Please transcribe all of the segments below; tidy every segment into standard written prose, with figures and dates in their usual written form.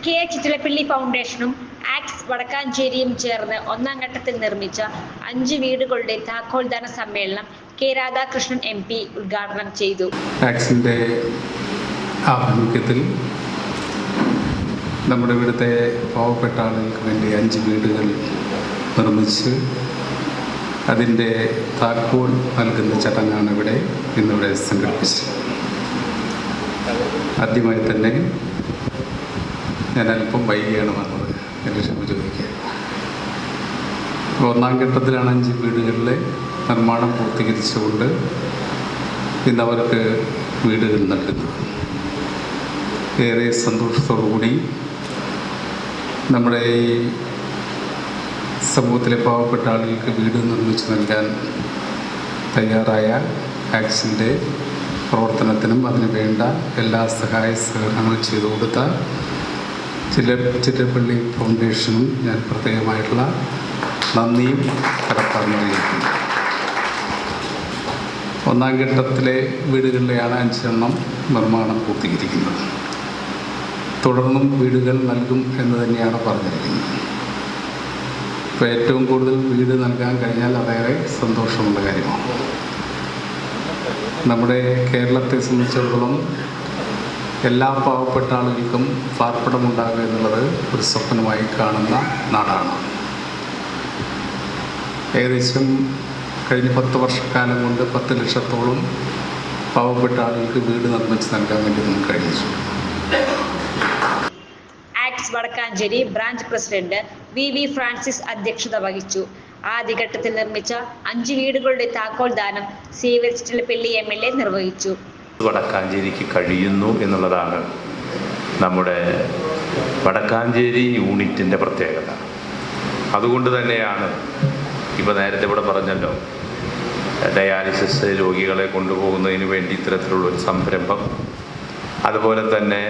K Chittilappilly ഫൗണ്ടേഷനും ax വടക്കാഞ്ചേരിയും ചേർന്ന് ഒന്നാം ഘട്ടത്തിൽ നിർമ്മിച്ച 5 വീടുകളുടെ താക്കോൽദാന സമ്മേളനം കെ രാധാകൃഷ്ണൻ MP ഉദ്ഘാടനം ചെയ്തു. ആക്സിൻ്റെ ആഭിമുഖ്യത്തിൽ നമ്മുടെ ഇവിടുത്തെ പാവപ്പെട്ട ആളുകൾക്ക് വേണ്ടി 5 വീടുകൾ നിർമ്മിച്ച് അതിൻ്റെ താക്കോൽ നൽകുന്ന ചടങ്ങാണ് ഇന്നിവിടെ സംഘടിപ്പിച്ചത്. ആദ്യമായി തന്നെ ഞാൻ അല്പം വൈകിയാണ് വന്നത്, എൻ്റെ ക്ഷമ ചോദിക്കുക. ഒന്നാം ഘട്ടത്തിലാണ് 5 വീടുകളിലെ നിർമ്മാണം പൂർത്തീകരിച്ചുകൊണ്ട് ഇന്ന് അവർക്ക് വീടുകൾ നൽകുന്നത്. ഏറെ സന്തോഷത്തോടുകൂടി നമ്മുടെ ഈ സമൂഹത്തിലെ പാവപ്പെട്ട ആളുകൾക്ക് വീട് നിർമ്മിച്ച് നൽകാൻ തയ്യാറായ ആക്സിൻ്റെ പ്രവർത്തനത്തിനും അതിന് വേണ്ട എല്ലാ സഹായ സഹകരണങ്ങളും ചെയ്തു കൊടുത്ത ചിറ്റിലപ്പള്ളി ഫൗണ്ടേഷനും ഞാൻ പ്രത്യേകമായിട്ടുള്ള നന്ദിയും കടപ്പാടുന്നറിയിക്കുന്നു. ഒന്നാം ഘട്ടത്തിലെ വീടുകളിലെയാണ് 5 എണ്ണം നിർമ്മാണം പൂർത്തീകരിക്കുന്നത്. തുടർന്നും വീടുകൾ നൽകും എന്ന് തന്നെയാണ് പറഞ്ഞിരിക്കുന്നത്. ഇപ്പോൾ ഏറ്റവും കൂടുതൽ വീട് നൽകാൻ കഴിഞ്ഞാൽ അതേറെ സന്തോഷമുള്ള കാര്യമാണ്. നമ്മുടെ കേരളത്തെ സംബന്ധിച്ചിടത്തോളം എല്ലാ പാവപ്പെട്ട ആളുകൾക്കും പാർപ്പിടമുണ്ടാകുക എന്നുള്ളത് ഒരു സ്വപ്നമായി കാണുന്ന നാടാണ്. ഏകദേശം കഴിഞ്ഞ 10 വർഷക്കാലം കൊണ്ട് 10 ലക്ഷത്തോളം പാവപ്പെട്ട ആളുകൾക്ക് വീട് നിർമ്മിച്ച് നൽകാൻ വേണ്ടി നമുക്ക് കഴിഞ്ഞു. ആക്സ് Vadakkanchery branch president VV Francis അധ്യക്ഷത വഹിച്ചു. ആദ്യഘട്ടത്തിൽ നിർമ്മിച്ച 5 വീടുകളുടെ താക്കോൽ ദാനം സേവ്യർ ചിറ്റിലപ്പള്ളി MLA നിർവഹിച്ചു. വടക്കാഞ്ചേരിക്ക് കഴിയുന്നു എന്നുള്ളതാണ് നമ്മുടെ വടക്കാഞ്ചേരി യൂണിറ്റിൻ്റെ പ്രത്യേകത. അതുകൊണ്ട് തന്നെയാണ് ഇപ്പോൾ നേരത്തെ ഇവിടെ പറഞ്ഞല്ലോ, ഡയാലിസിസ് രോഗികളെ കൊണ്ടുപോകുന്നതിന് വേണ്ടി ഇത്തരത്തിലുള്ളൊരു സംരംഭം, അതുപോലെ തന്നെ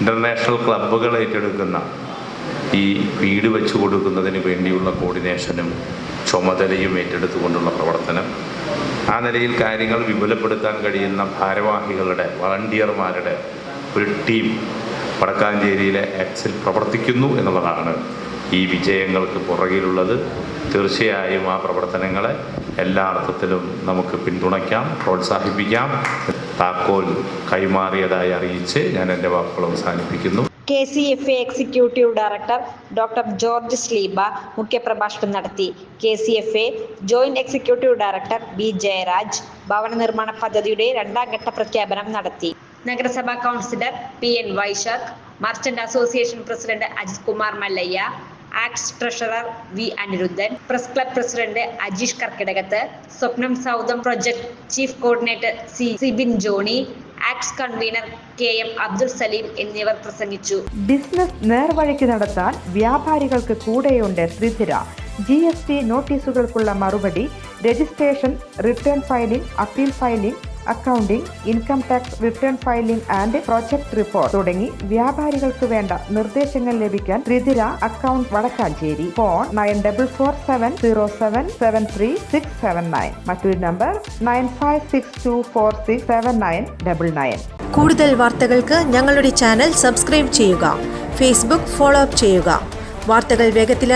ഇൻ്റർനാഷണൽ ക്ലബ്ബുകൾ ഏറ്റെടുക്കുന്ന ഈ വീട് വെച്ച് കൊടുക്കുന്നതിന് വേണ്ടിയുള്ള കോർഡിനേഷനും ചുമതലയും ഏറ്റെടുത്തുകൊണ്ടുള്ള പ്രവർത്തനം, ആ നിലയിൽ കാര്യങ്ങൾ വിപുലപ്പെടുത്താൻ കഴിയുന്ന ഭാരവാഹികളുടെ വളണ്ടിയർമാരുടെ ഒരു ടീം വടക്കാഞ്ചേരിയിലെ ആക്സിൽ പ്രവർത്തിക്കുന്നു എന്നുള്ളതാണ് ഈ വിജയങ്ങൾക്ക് പുറകിലുള്ളത്. തീർച്ചയായും ആ പ്രവർത്തനങ്ങളെ എല്ലാ അർത്ഥത്തിലും നമുക്ക് പിന്തുണയ്ക്കാം, പ്രോത്സാഹിപ്പിക്കാം. താക്കോൽ കൈമാറിയതായി അറിയിച്ച് ഞാൻ എൻ്റെ വാക്കുകൾ അവസാനിപ്പിക്കുന്നു. KCFA executive director doctor George Sleeba മുഖ്യപ്രഭാഷണം നടത്തി. KCFA joint executive director B Jayaraj ഭവന നിർമ്മാണ പദ്ധതിയുടെ 2ാം ഘട്ട പ്രഖ്യാപനം നടത്തി. നഗരസഭാ councillor PN Vaisakh, merchant association president Ajith Kumar Mallayya, ആക്സ് treasurer V Anirudhan, press club president Ajeesh Karkkidakath, Swapnam Soudham project chief coordinator Sibin Johny, ആക്സ് കൺവീനർ KM അബ്ദുൽ സലീം എന്നിവർ പ്രസംഗിച്ചു. ബിസിനസ് നേർവഴിക്ക് നടത്താൻ വ്യാപാരികൾക്ക് കൂടെയുണ്ട് ത്രിധിര. GST നോട്ടീസുകൾക്കുള്ള മറുപടി, registration, return filing, appeal filing, accounting, income tax return filing and project report തുടങ്ങി വ്യാപാരികൾക്ക് വേണ്ട നിർദ്ദേശങ്ങൾ ലഭിക്കാൻ ത്രിധിര അക്കൗണ്ട് വടക്കാഞ്ചേരി. ഫോൺ 9447077369. മറ്റൊരു നമ്പർ 9562467999. കൂടുതൽ വാർത്തകൾക്ക് ഞങ്ങളുടെ ചാനൽ സബ്സ്ക്രൈബ് ചെയ്യുക. ഫേസ്ബുക്ക് ഫോളോ അപ്പ് ചെയ്യുക. വാർത്തകൾ വേഗത്തിൽ